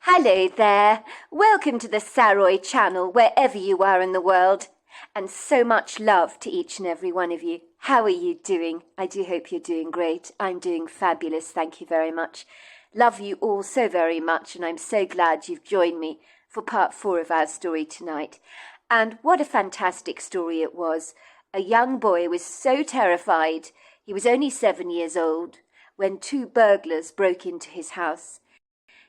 Hello there. Welcome to the Saroy channel, wherever you are in the world. And so much love to each and every one of you. How are you doing? I do hope you're doing great. I'm doing fabulous. Thank you very much. Love you all so very much, and I'm so glad you've joined me for part 4 of our story tonight. And what a fantastic story it was. A young boy was so terrified. He was only 7 years old when 2 burglars broke into his house.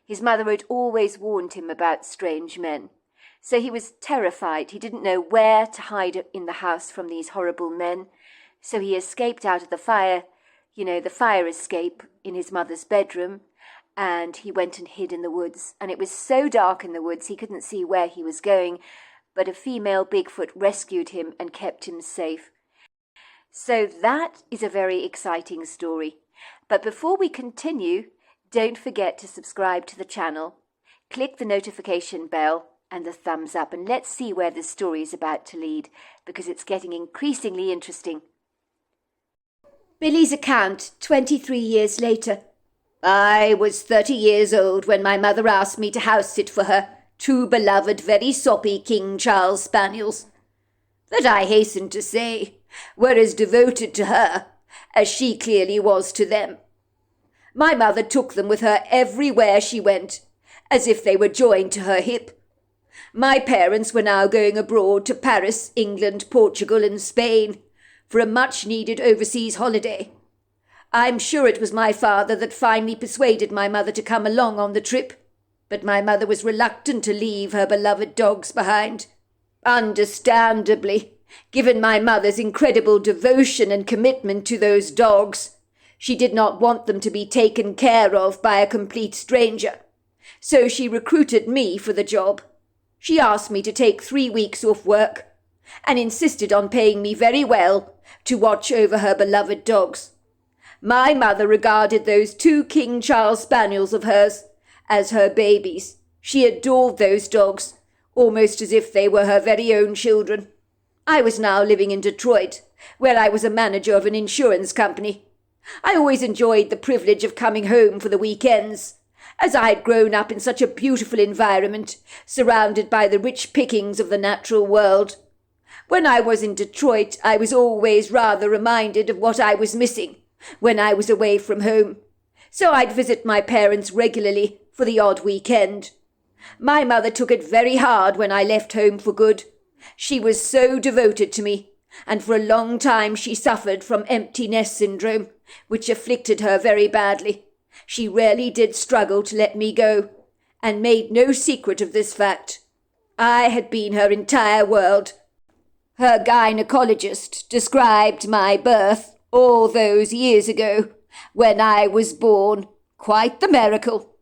His mother had always warned him about strange men. So he was terrified. He didn't know where to hide in the house from these horrible men. So he escaped out of the fire escape in his mother's bedroom. And he went and hid in the woods. And it was so dark in the woods he couldn't see where he was going. But a female Bigfoot rescued him and kept him safe. So that is a very exciting story. But before we continue, don't forget to subscribe to the channel, click the notification bell and the thumbs up, and let's see where this story is about to lead, because it's getting increasingly interesting. Billy's account, 23 years later. I was 30 years old when my mother asked me to house sit for her 2 beloved, very soppy King Charles Spaniels, that I hasten to say were as devoted to her as she clearly was to them. My mother took them with her everywhere she went, as if they were joined to her hip. My parents were now going abroad to Paris, England, Portugal, and Spain for a much-needed overseas holiday. I'm sure it was my father that finally persuaded my mother to come along on the trip, but my mother was reluctant to leave her beloved dogs behind. Understandably, given my mother's incredible devotion and commitment to those dogs, she did not want them to be taken care of by a complete stranger, so she recruited me for the job. She asked me to take 3 weeks off work and insisted on paying me very well to watch over her beloved dogs. My mother regarded those 2 King Charles Spaniels of hers as her babies. She adored those dogs, almost as if they were her very own children. I was now living in Detroit, where I was a manager of an insurance company. I always enjoyed the privilege of coming home for the weekends, as I had grown up in such a beautiful environment, surrounded by the rich pickings of the natural world. When I was in Detroit, I was always rather reminded of what I was missing when I was away from home, so I'd visit my parents regularly for the odd weekend. My mother took it very hard when I left home for good. She was so devoted to me, and for a long time she suffered from empty nest syndrome, which afflicted her very badly. She rarely did struggle to let me go, and made no secret of this fact. I had been her entire world. Her gynecologist described my birth all those years ago, when I was born, quite the miracle.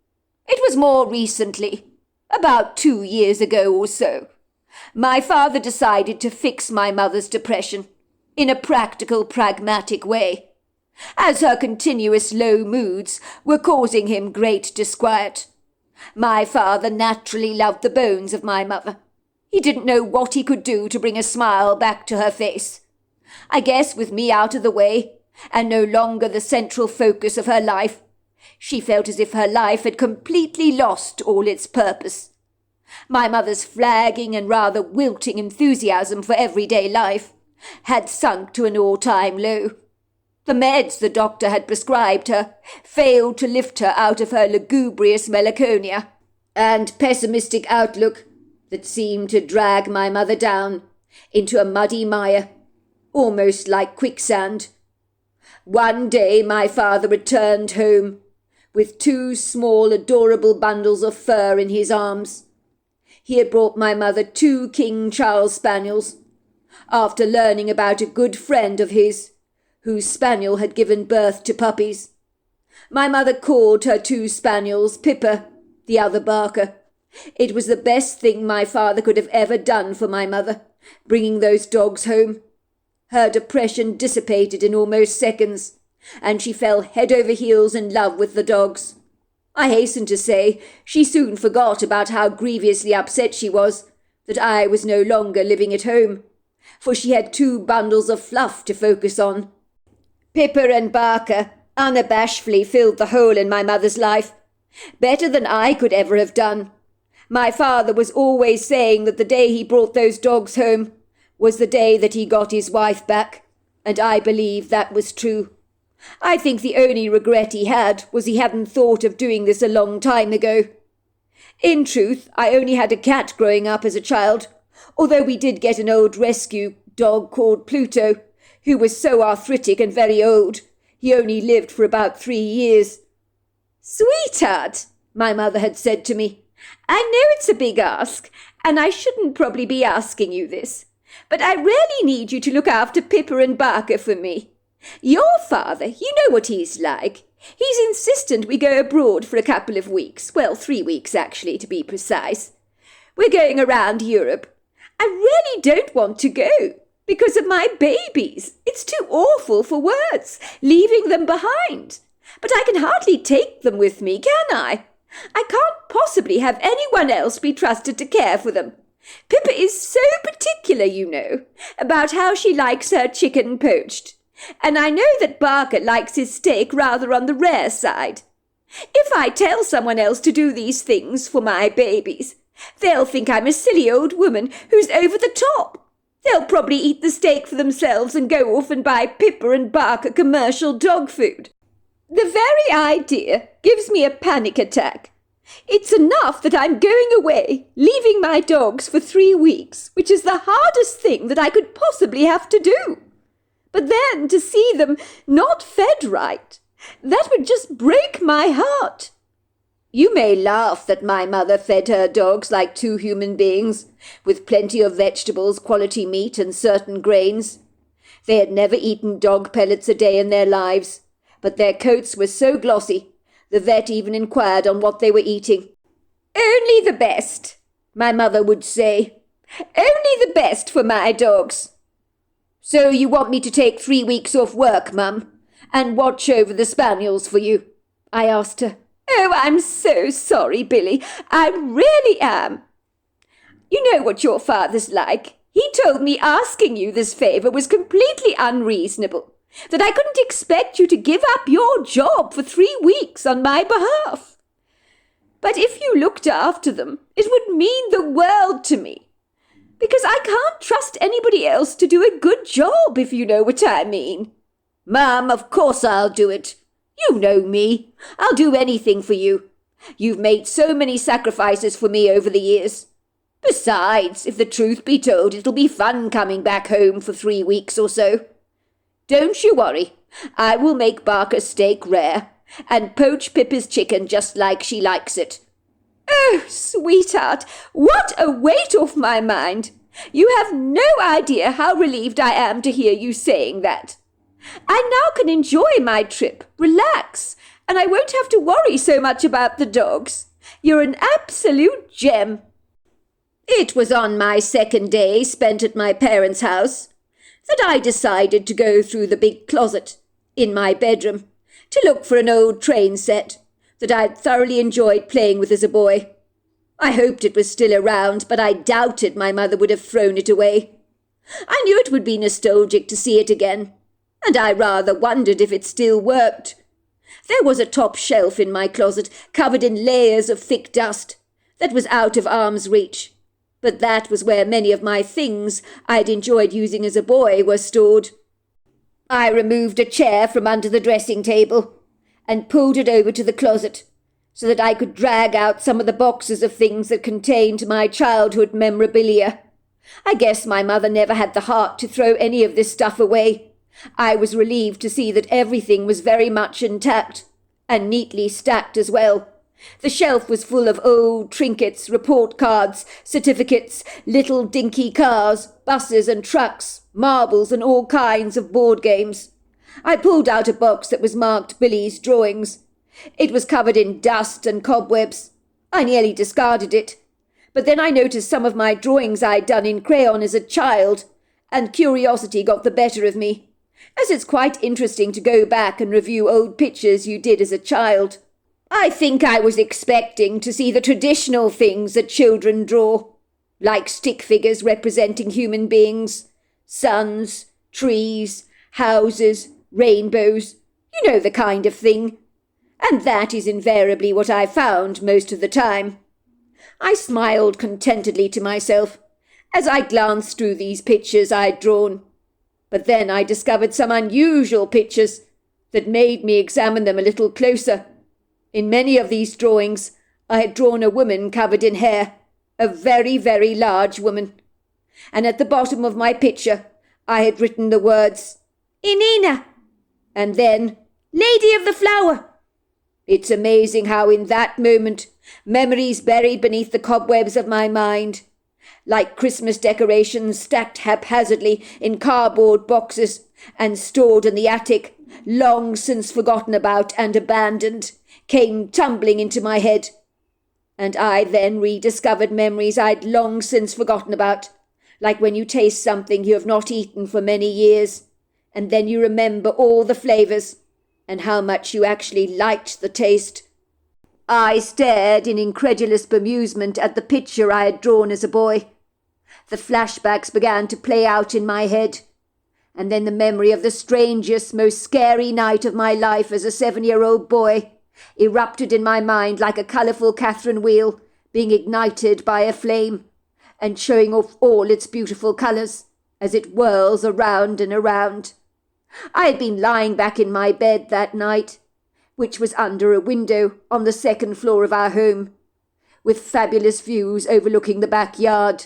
It was more recently, about 2 years ago or so. My father decided to fix my mother's depression in a practical, pragmatic way, as her continuous low moods were causing him great disquiet. My father naturally loved the bones of my mother. He didn't know what he could do to bring a smile back to her face. I guess with me out of the way, and no longer the central focus of her life, she felt as if her life had completely lost all its purpose. My mother's flagging and rather wilting enthusiasm for everyday life had sunk to an all-time low. The meds the doctor had prescribed her failed to lift her out of her lugubrious melancholia and pessimistic outlook that seemed to drag my mother down into a muddy mire, almost like quicksand. One day my father returned home with 2 small, adorable bundles of fur in his arms. He had brought my mother 2 King Charles Spaniels, after learning about a good friend of his, whose spaniel had given birth to puppies. My mother called her 2 spaniels Pippa, the other Barker. It was the best thing my father could have ever done for my mother, bringing those dogs home. Her depression dissipated in almost seconds, and she fell head over heels in love with the dogs. I hasten to say she soon forgot about how grievously upset she was that I was no longer living at home, for she had 2 bundles of fluff to focus on. Pippa and Barker unabashedly filled the hole in my mother's life, Better than I could ever have done. My father was always saying that the day he brought those dogs home was the day that he got his wife back, and I believe that was true. I think the only regret he had was he hadn't thought of doing this a long time ago. In truth, I only had a cat growing up as a child, although we did get an old rescue dog called Pluto, who was so arthritic and very old. He only lived for about 3 years. "Sweetheart," my mother had said to me, "I know it's a big ask, and I shouldn't probably be asking you this, but I really need you to look after Pippa and Barker for me. Your father, you know what he's like. He's insistent we go abroad for a couple of weeks. Well, 3 weeks, actually, to be precise. We're going around Europe. I really don't want to go because of my babies. It's too awful for words, leaving them behind. But I can hardly take them with me, can I? I can't possibly have anyone else be trusted to care for them. Pippa is so particular, you know, about how she likes her chicken poached. And I know that Barker likes his steak rather on the rare side. If I tell someone else to do these things for my babies, they'll think I'm a silly old woman who's over the top. They'll probably eat the steak for themselves and go off and buy Pippa and Barker commercial dog food. The very idea gives me a panic attack. It's enough that I'm going away, leaving my dogs for 3 weeks, which is the hardest thing that I could possibly have to do. But then to see them not fed right, that would just break my heart. You may laugh that my mother fed her dogs like 2 human beings, with plenty of vegetables, quality meat, and certain grains. They had never eaten dog pellets a day in their lives, but their coats were so glossy, the vet even inquired on what they were eating. "Only the best," my mother would say. "Only the best for my dogs." "So you want me to take 3 weeks off work, Mum, and watch over the spaniels for you?" I asked her. "Oh, I'm so sorry, Billy. I really am. You know what your father's like. He told me asking you this favour was completely unreasonable, that I couldn't expect you to give up your job for 3 weeks on my behalf. But if you looked after them, it would mean the world to me, because I can't trust anybody else to do a good job, if you know what I mean." "Mum, of course I'll do it. You know me. I'll do anything for you. You've made so many sacrifices for me over the years. Besides, if the truth be told, it'll be fun coming back home for 3 weeks or so. Don't you worry. I will make Barker's steak rare, and poach Pippa's chicken just like she likes it." "Oh, sweetheart, what a weight off my mind! You have no idea how relieved I am to hear you saying that. I now can enjoy my trip, relax, and I won't have to worry so much about the dogs. You're an absolute gem." It was on my second day spent at my parents' house that I decided to go through the big closet in my bedroom to look for an old train set that I'd thoroughly enjoyed playing with as a boy. I hoped it was still around, but I doubted my mother would have thrown it away. I knew it would be nostalgic to see it again, and I rather wondered if it still worked. There was a top shelf in my closet, covered in layers of thick dust, that was out of arm's reach, but that was where many of my things I'd enjoyed using as a boy were stored. I removed a chair from under the dressing table and pulled it over to the closet, so that I could drag out some of the boxes of things that contained my childhood memorabilia. I guess my mother never had the heart to throw any of this stuff away. I was relieved to see that everything was very much intact, and neatly stacked as well. The shelf was full of old trinkets, report cards, certificates, little dinky cars, buses and trucks, marbles and all kinds of board games. I pulled out a box that was marked Billy's drawings. It was covered in dust and cobwebs. I nearly discarded it, but then I noticed some of my drawings I'd done in crayon as a child, and curiosity got the better of me, as it's quite interesting to go back and review old pictures you did as a child. I think I was expecting to see the traditional things that children draw, like stick figures representing human beings, suns, trees, houses, rainbows, you know the kind of thing. And that is invariably what I found most of the time. I smiled contentedly to myself as I glanced through these pictures I had drawn. But then I discovered some unusual pictures that made me examine them a little closer. In many of these drawings, I had drawn a woman covered in hair, a very, very large woman. And at the bottom of my picture, I had written the words, Inina, and then, Lady of the Flower. It's amazing how in that moment, memories buried beneath the cobwebs of my mind, like Christmas decorations stacked haphazardly in cardboard boxes and stored in the attic, long since forgotten about and abandoned, came tumbling into my head. And I then rediscovered memories I'd long since forgotten about, like when you taste something you have not eaten for many years, and then you remember all the flavours and how much you actually liked the taste. I stared in incredulous bemusement at the picture I had drawn as a boy. The flashbacks began to play out in my head, and then the memory of the strangest, most scary night of my life as a 7-year-old boy erupted in my mind like a colourful Catherine wheel being ignited by a flame and showing off all its beautiful colours as it whirls around and around. I had been lying back in my bed that night, which was under a window on the second floor of our home, with fabulous views overlooking the backyard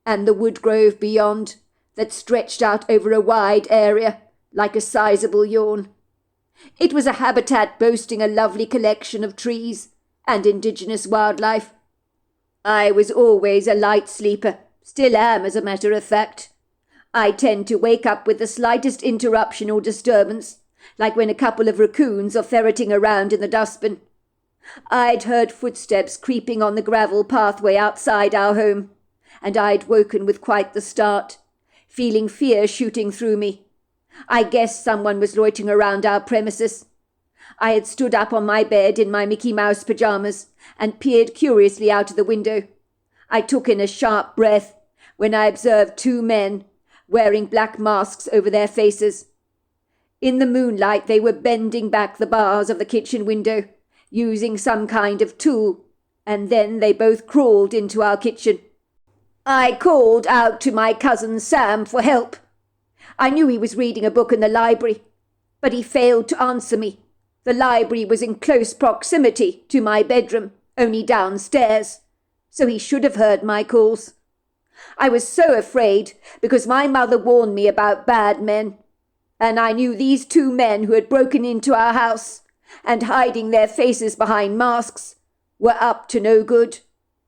and the wood grove beyond that stretched out over a wide area like a sizable yawn. It was a habitat boasting a lovely collection of trees and indigenous wildlife. I was always a light sleeper, still am as a matter of fact. I tend to wake up with the slightest interruption or disturbance, like when a couple of raccoons are ferreting around in the dustbin. I'd heard footsteps creeping on the gravel pathway outside our home, and I'd woken with quite the start, feeling fear shooting through me. I guessed someone was loitering around our premises. I had stood up on my bed in my Mickey Mouse pyjamas and peered curiously out of the window. I took in a sharp breath when I observed 2 men, wearing black masks over their faces. In the moonlight they were bending back the bars of the kitchen window, using some kind of tool, and then they both crawled into our kitchen. I called out to my cousin Sam for help. I knew he was reading a book in the library, but he failed to answer me. The library was in close proximity to my bedroom, only downstairs, so he should have heard my calls. I was so afraid because my mother warned me about bad men, and I knew these 2 men who had broken into our house and hiding their faces behind masks were up to no good.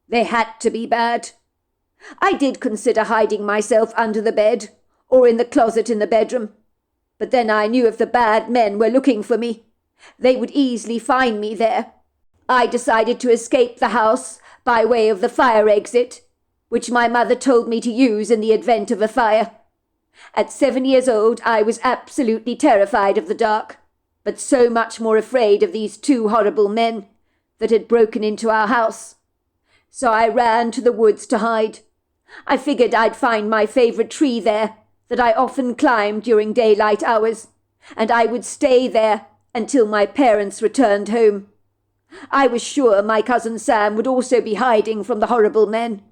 They had to be bad. I did consider hiding myself under the bed or in the closet in the bedroom, but then I knew if the bad men were looking for me, they would easily find me there. I decided to escape the house by way of the fire exit, which my mother told me to use in the event of a fire. At 7 years old, I was absolutely terrified of the dark, but so much more afraid of these 2 horrible men that had broken into our house. So I ran to the woods to hide. I figured I'd find my favourite tree there, that I often climbed during daylight hours, and I would stay there until my parents returned home. I was sure my cousin Sam would also be hiding from the horrible men,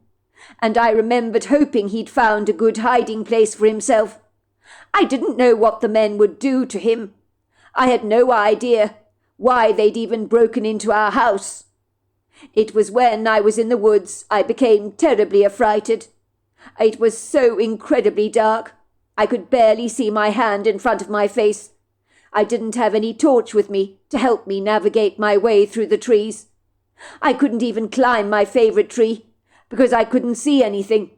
and I remembered hoping he'd found a good hiding place for himself. I didn't know what the men would do to him. I had no idea why they'd even broken into our house. It was when I was in the woods I became terribly affrighted. It was so incredibly dark, I could barely see my hand in front of my face. I didn't have any torch with me to help me navigate my way through the trees. I couldn't even climb my favourite tree, because I couldn't see anything.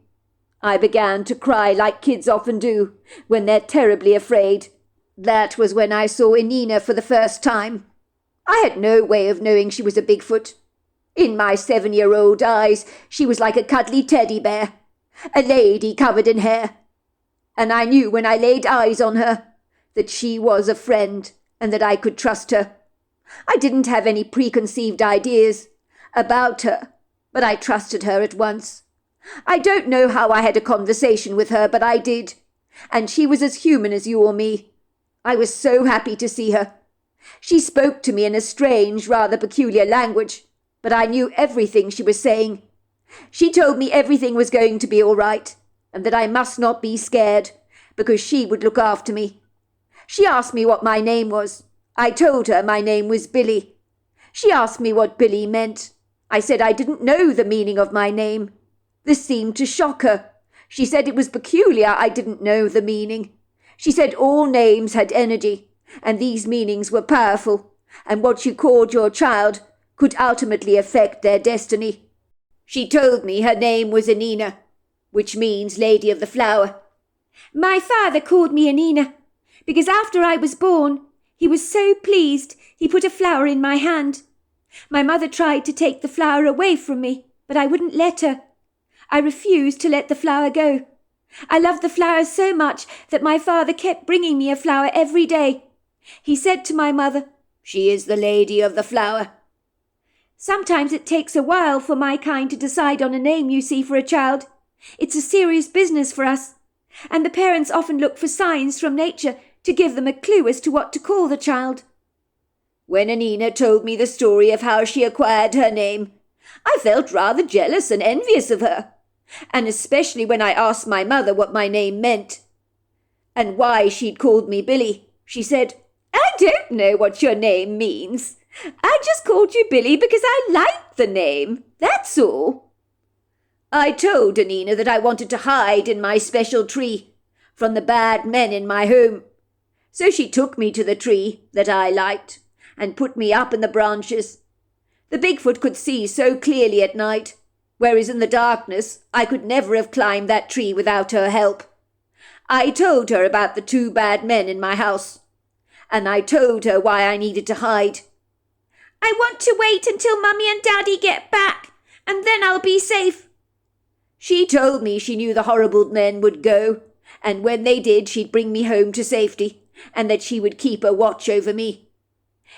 I began to cry like kids often do when they're terribly afraid. That was when I saw Inina for the first time. I had no way of knowing she was a Bigfoot. In my 7-year-old eyes, she was like a cuddly teddy bear, a lady covered in hair. And I knew when I laid eyes on her that she was a friend and that I could trust her. I didn't have any preconceived ideas about her, but I trusted her at once. I don't know how I had a conversation with her, but I did, and she was as human as you or me. I was so happy to see her. She spoke to me in a strange, rather peculiar language, but I knew everything she was saying. She told me everything was going to be all right, and that I must not be scared, because she would look after me. She asked me what my name was. I told her my name was Billy. She asked me what Billy meant. I said I didn't know the meaning of my name. This seemed to shock her. She said it was peculiar I didn't know the meaning. She said all names had energy, and these meanings were powerful, and what you called your child could ultimately affect their destiny. She told me her name was Anina, which means Lady of the Flower. My father called me Anina, because after I was born, he was so pleased he put a flower in my hand. My mother tried to take the flower away from me, but I wouldn't let her. I refused to let the flower go. I loved the flowers so much that my father kept bringing me a flower every day. He said to my mother, "She is the Lady of the Flower." Sometimes it takes a while for my kind to decide on a name, you see, for a child. It's a serious business for us, and the parents often look for signs from nature to give them a clue as to what to call the child. When Anina told me the story of how she acquired her name, I felt rather jealous and envious of her, and especially when I asked my mother what my name meant, and why she'd called me Billy. She said, "I don't know what your name means. I just called you Billy because I liked the name, that's all." I told Anina that I wanted to hide in my special tree from the bad men in my home. So she took me to the tree that I liked and put me up in the branches. The Bigfoot could see so clearly at night, whereas in the darkness I could never have climbed that tree without her help. I told her about the 2 bad men in my house, and I told her why I needed to hide. "I want to wait until Mummy and Daddy get back, and then I'll be safe." She told me she knew the horrible men would go, and when they did she'd bring me home to safety, and that she would keep a watch over me.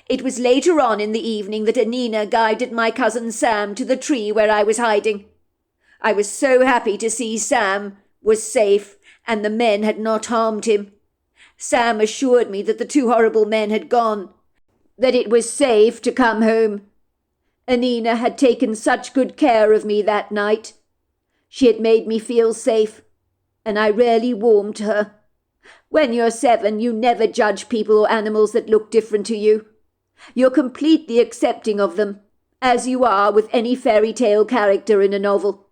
It was later on in the evening that Anina guided my cousin Sam to the tree where I was hiding. I was so happy to see Sam was safe and the men had not harmed him. Sam assured me that the 2 horrible men had gone, that it was safe to come home. Anina had taken such good care of me that night. She had made me feel safe, and I really warmed to her. When you're 7, you never judge people or animals that look different to you. You're completely accepting of them, as you are with any fairy tale character in a novel.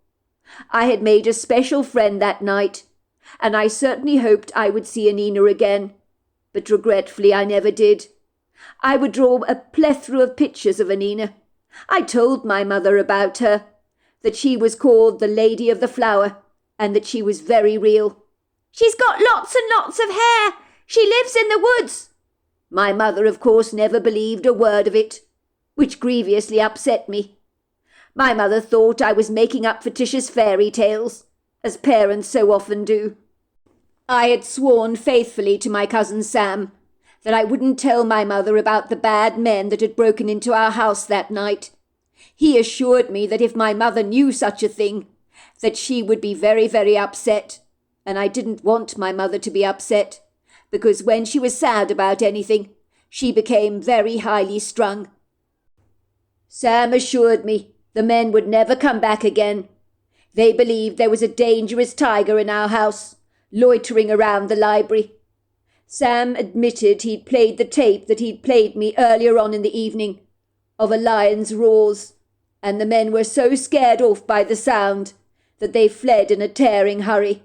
I had made a special friend that night, and I certainly hoped I would see Anina again, but regretfully I never did. I would draw a plethora of pictures of Anina. I told my mother about her, that she was called the Lady of the Flower, and that she was very real. "She's got lots and lots of hair. She lives in the woods." My mother, of course, never believed a word of it, which grievously upset me. My mother thought I was making up fictitious fairy tales, as parents so often do. I had sworn faithfully to my cousin Sam that I wouldn't tell my mother about the bad men that had broken into our house that night. He assured me that if my mother knew such a thing, that she would be very, very upset, and I didn't want my mother to be upset, because when she was sad about anything, she became very highly strung. Sam assured me the men would never come back again. They believed there was a dangerous tiger in our house, loitering around the library. Sam admitted he'd played the tape that he'd played me earlier on in the evening, of a lion's roars, and the men were so scared off by the sound that they fled in a tearing hurry.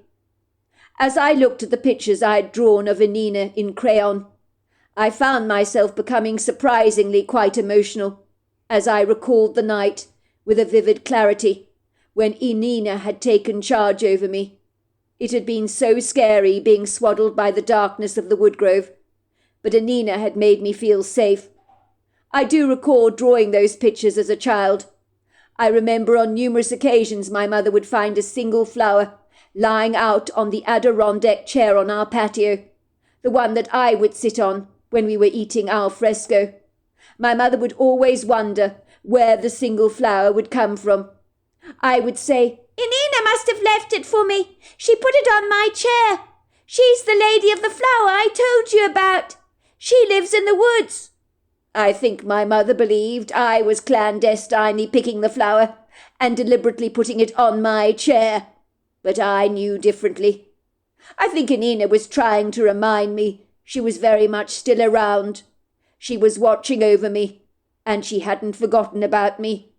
As I looked at the pictures I had drawn of Anina in crayon, I found myself becoming surprisingly quite emotional, as I recalled the night with a vivid clarity, when Anina had taken charge over me. It had been so scary being swaddled by the darkness of the woodgrove, but Anina had made me feel safe. I do recall drawing those pictures as a child. I remember on numerous occasions my mother would find a single flower lying out on the Adirondack chair on our patio, the one that I would sit on when we were eating al fresco. My mother would always wonder where the single flower would come from. I would say, "Anina must have left it for me. She put it on my chair. She's the Lady of the Flower I told you about. She lives in the woods." I think my mother believed I was clandestinely picking the flower and deliberately putting it on my chair, but I knew differently. I think Anina was trying to remind me she was very much still around. She was watching over me, and she hadn't forgotten about me.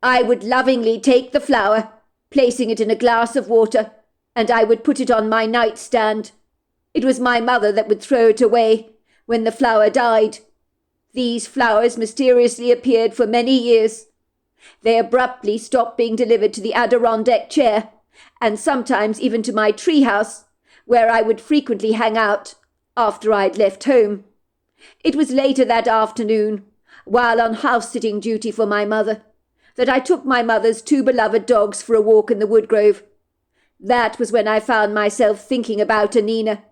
I would lovingly take the flower, placing it in a glass of water, and I would put it on my nightstand. It was my mother that would throw it away when the flower died. These flowers mysteriously appeared for many years. They abruptly stopped being delivered to the Adirondack chair, and sometimes even to my treehouse, where I would frequently hang out after I'd left home. It was later that afternoon, while on house-sitting duty for my mother, that I took my mother's two beloved dogs for a walk in the woodgrove. That was when I found myself thinking about Anina,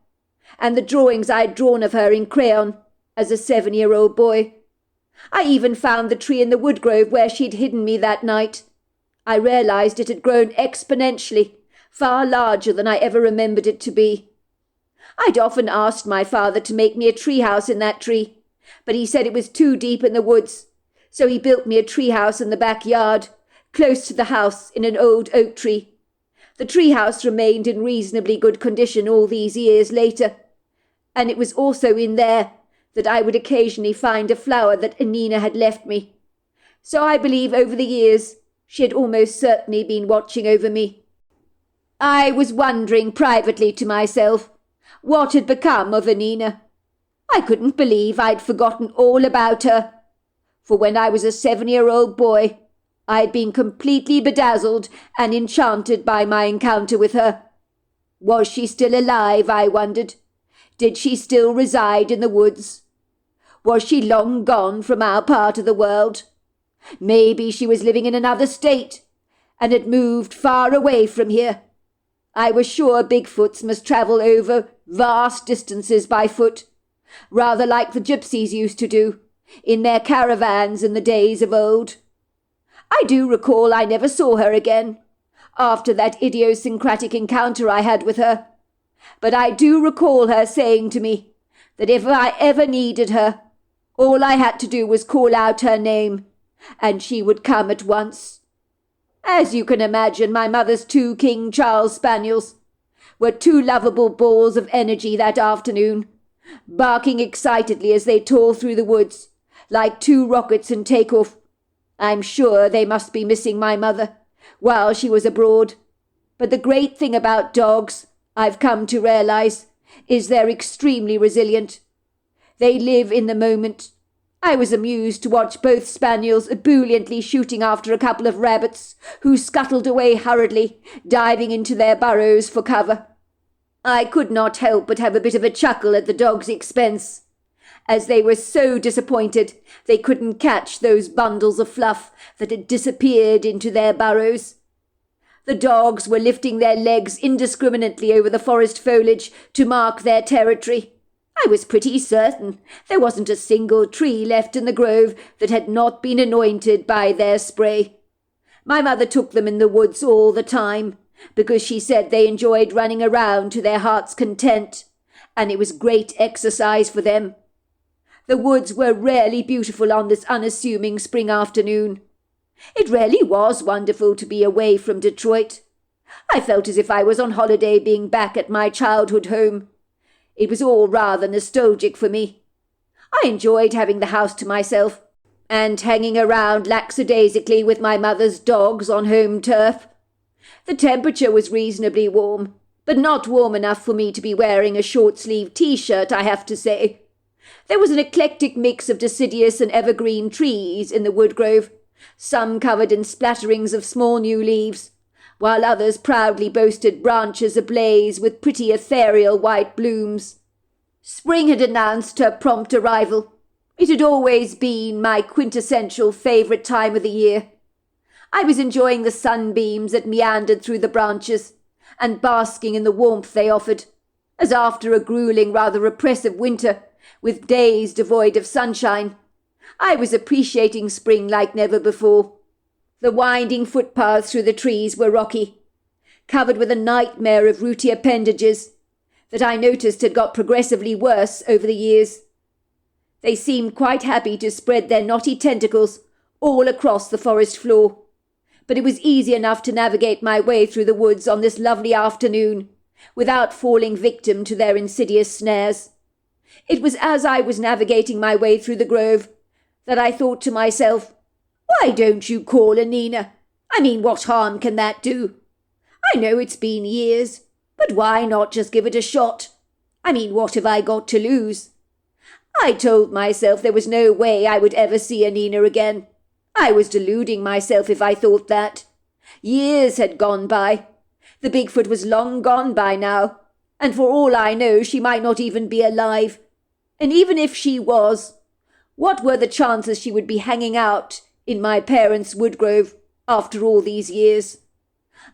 and the drawings I'd drawn of her in crayon as a 7-year-old boy. I even found the tree in the woodgrove where she'd hidden me that night. I realized it had grown exponentially, far larger than I ever remembered it to be. I'd often asked my father to make me a treehouse in that tree, but he said it was too deep in the woods, so he built me a treehouse in the backyard, close to the house in an old oak tree. The treehouse remained in reasonably good condition all these years later, and it was also in there that I would occasionally find a flower that Anina had left me. So I believe over the years she had almost certainly been watching over me. I was wondering privately to myself what had become of Anina. I couldn't believe I'd forgotten all about her, for when I was a 7-year-old boy, I had been completely bedazzled and enchanted by my encounter with her. Was she still alive, I wondered? Did she still reside in the woods? Was she long gone from our part of the world? Maybe she was living in another state and had moved far away from here. I was sure Bigfoots must travel over vast distances by foot, rather like the gypsies used to do in their caravans in the days of old. I do recall I never saw her again after that idiosyncratic encounter I had with her, but I do recall her saying to me that if I ever needed her, all I had to do was call out her name, and she would come at once. As you can imagine, my mother's 2 King Charles Spaniels were 2 lovable balls of energy that afternoon, barking excitedly as they tore through the woods, like 2 rockets in take-off. I'm sure they must be missing my mother while she was abroad. But the great thing about dogs, I've come to realize, is they're extremely resilient. They live in the moment. I was amused to watch both spaniels ebulliently shooting after a couple of rabbits who scuttled away hurriedly, diving into their burrows for cover. I could not help but have a bit of a chuckle at the dogs' expense, as they were so disappointed they couldn't catch those bundles of fluff that had disappeared into their burrows. The dogs were lifting their legs indiscriminately over the forest foliage to mark their territory. I was pretty certain there wasn't a single tree left in the grove that had not been anointed by their spray. My mother took them in the woods all the time, because she said they enjoyed running around to their heart's content, and it was great exercise for them. The woods were rarely beautiful on this unassuming spring afternoon. It really was wonderful to be away from Detroit. I felt as if I was on holiday being back at my childhood home. It was all rather nostalgic for me. I enjoyed having the house to myself, and hanging around lackadaisically with my mother's dogs on home turf. The temperature was reasonably warm, but not warm enough for me to be wearing a short-sleeved t-shirt, I have to say. There was an eclectic mix of deciduous and evergreen trees in the woodgrove, some covered in splatterings of small new leaves, while others proudly boasted branches ablaze with pretty ethereal white blooms. Spring had announced her prompt arrival. It had always been my quintessential favourite time of the year. I was enjoying the sunbeams that meandered through the branches, and basking in the warmth they offered, as after a gruelling, rather oppressive winter, with days devoid of sunshine, I was appreciating spring like never before. The winding footpaths through the trees were rocky, covered with a nightmare of rooty appendages that I noticed had got progressively worse over the years. They seemed quite happy to spread their knotty tentacles all across the forest floor. But it was easy enough to navigate my way through the woods on this lovely afternoon, without falling victim to their insidious snares. It was as I was navigating my way through the grove that I thought to myself, why don't you call Anina? I mean, what harm can that do? I know it's been years, but why not just give it a shot? I mean, what have I got to lose? I told myself there was no way I would ever see Anina again. I was deluding myself if I thought that. Years had gone by. The Bigfoot was long gone by now, and for all I know she might not even be alive. And even if she was, what were the chances she would be hanging out in my parents' woodgrove after all these years?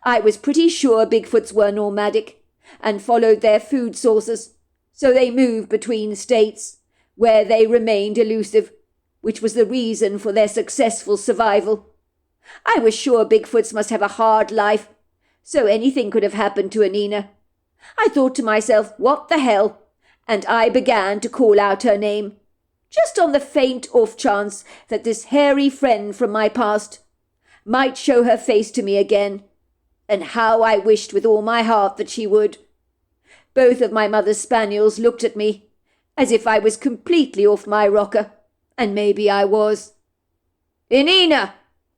I was pretty sure Bigfoots were nomadic and followed their food sources, so they moved between states, where they remained elusive, which was the reason for their successful survival. I was sure Bigfoots must have a hard life, so anything could have happened to Anina. I thought to myself, what the hell? And I began to call out her name, just on the faint off chance that this hairy friend from my past might show her face to me again. And how I wished with all my heart that she would. Both of my mother's spaniels looked at me, as if I was completely off my rocker, and maybe I was. "Inina!"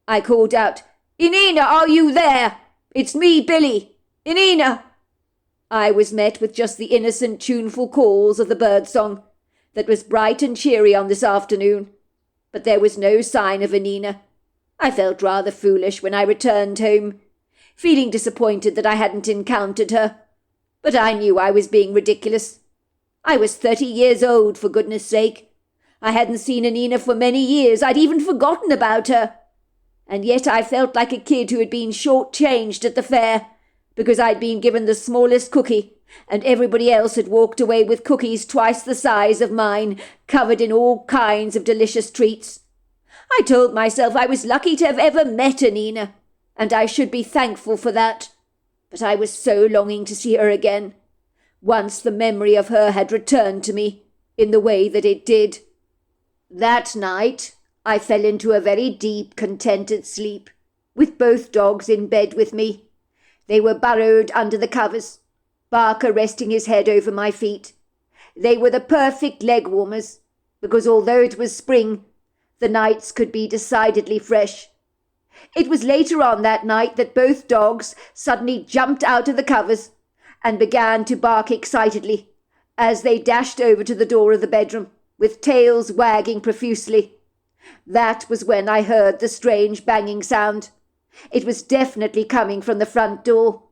I called out. "Inina, are you there? It's me, Billy. Inina!" I was met with just the innocent, tuneful calls of the birdsong that was bright and cheery on this afternoon, but there was no sign of Anina. I felt rather foolish when I returned home, feeling disappointed that I hadn't encountered her, but I knew I was being ridiculous. I was 30 years old, for goodness sake. I hadn't seen Anina for many years. I'd even forgotten about her. And yet I felt like a kid who had been short-changed at the fair, because I'd been given the smallest cookie, and everybody else had walked away with cookies twice the size of mine, covered in all kinds of delicious treats. I told myself I was lucky to have ever met Anina, and I should be thankful for that. But I was so longing to see her again, once the memory of her had returned to me in the way that it did. That night I fell into a very deep, contented sleep, with both dogs in bed with me. They were burrowed under the covers, Barker resting his head over my feet. They were the perfect leg warmers, because although it was spring, the nights could be decidedly fresh. It was later on that night that both dogs suddenly jumped out of the covers and began to bark excitedly as they dashed over to the door of the bedroom, with tails wagging profusely. That was when I heard the strange banging sound. It was definitely coming from the front door.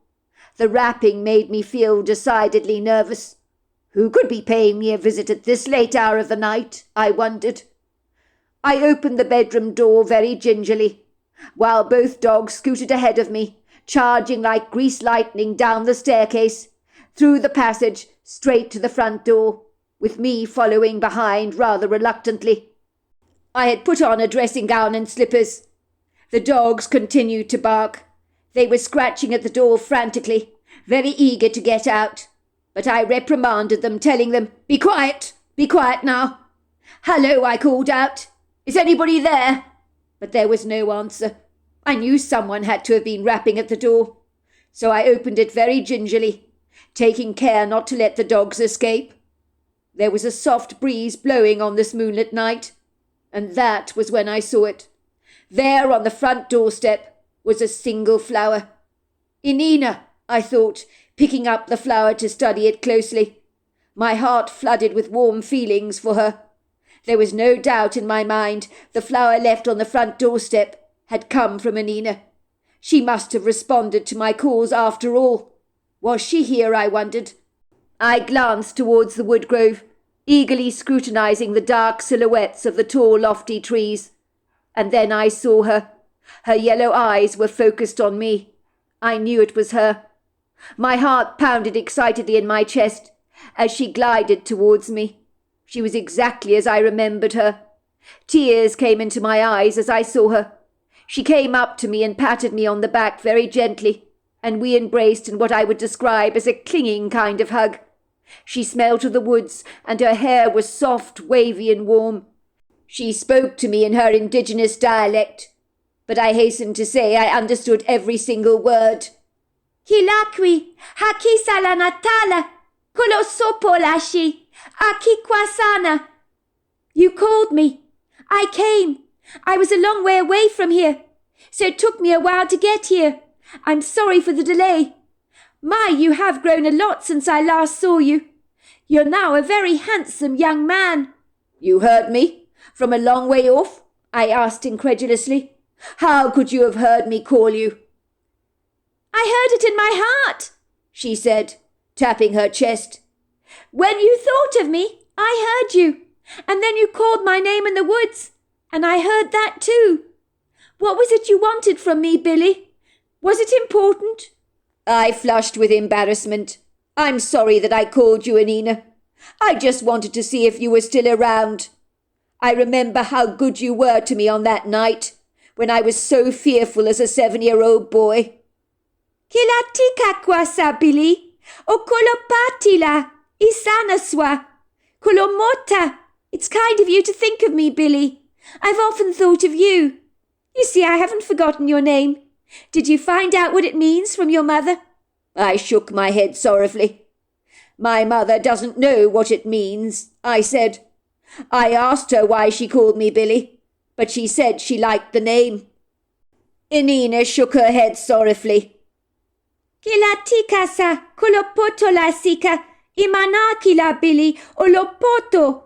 The rapping made me feel decidedly nervous. Who could be paying me a visit at this late hour of the night, I wondered. I opened the bedroom door very gingerly, while both dogs scooted ahead of me, charging like grease lightning down the staircase, through the passage, straight to the front door, with me following behind rather reluctantly. I had put on a dressing gown and slippers. The dogs continued to bark. They were scratching at the door frantically, very eager to get out. But I reprimanded them, telling them, Be quiet now. Hello, I called out. Is anybody there? But there was no answer. I knew someone had to have been rapping at the door. So I opened it very gingerly, taking care not to let the dogs escape. There was a soft breeze blowing on this moonlit night, and that was when I saw it. There on the front doorstep was a single flower. Inina, I thought, picking up the flower to study it closely. My heart flooded with warm feelings for her. There was no doubt in my mind the flower left on the front doorstep had come from Anina. She must have responded to my calls after all. Was she here, I wondered? I glanced towards the wood grove, eagerly scrutinizing the dark silhouettes of the tall, lofty trees. And then I saw her. Her yellow eyes were focused on me. I knew it was her. My heart pounded excitedly in my chest as she glided towards me. She was exactly as I remembered her. Tears came into my eyes as I saw her. She came up to me and patted me on the back very gently, and we embraced in what I would describe as a clinging kind of hug. She smelled of the woods, and her hair was soft, wavy, and warm. She spoke to me in her indigenous dialect, but I hasten to say I understood every single word. Hilakwi, haki salanatala, kolosopolashi, aki kwasana. You called me. I came. I was a long way away from here, so it took me a while to get here. I'm sorry for the delay. My, you have grown a lot since I last saw you. You're now a very handsome young man. You heard me? From a long way off? I asked incredulously. How could you have heard me call you? I heard it in my heart, she said, tapping her chest. When you thought of me, I heard you, and then you called my name in the woods, and I heard that too. What was it you wanted from me, Billy? Was it important? I flushed with embarrassment. I'm sorry that I called you, Anina. I just wanted to see if you were still around. I remember how good you were to me on that night, when I was so fearful as a 7-year-old boy. Kilatika kwasa, Billy, o kolopatila, isanaswa, kolomota. It's kind of you to think of me, Billy. I've often thought of you. You see, I haven't forgotten your name. Did you find out what it means from your mother? I shook my head sorrowfully. My mother doesn't know what it means, I said. I asked her why she called me Billy, but she said she liked the name. Inina shook her head sorrowfully. Kilatikasa kolopotolasika imanakila Billy olopoto.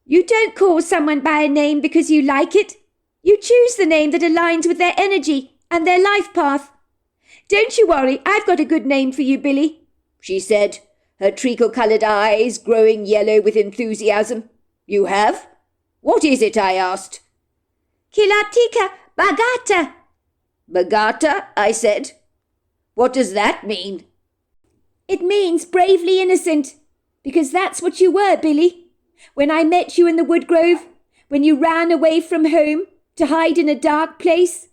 You don't call someone by a name because you like it. You choose the name that aligns with their energy and their life path. Don't you worry, I've got a good name for you, Billy, she said, her treacle-coloured eyes growing yellow with enthusiasm. You have? What is it? I asked. Kilatika Bagata. Bagata, I said. What does that mean? It means bravely innocent, because that's what you were, Billy. When I met you in the wood grove, when you ran away from home to hide in a dark place,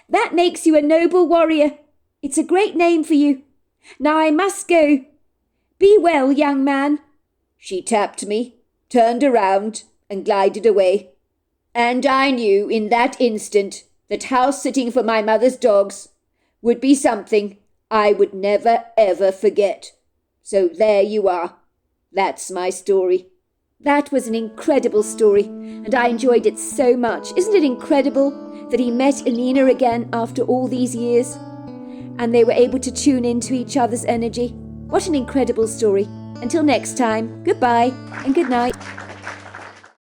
that makes you a noble warrior. It's a great name for you. Now I must go. Be well, young man. She tapped me, turned around, and glided away. And I knew in that instant that house-sitting for my mother's dogs would be something I would never, ever forget. So there you are. That's my story. That was an incredible story, and I enjoyed it so much. Isn't it incredible that he met Anina again after all these years? And they were able to tune into each other's energy. What an incredible story. Until next time, goodbye and good night.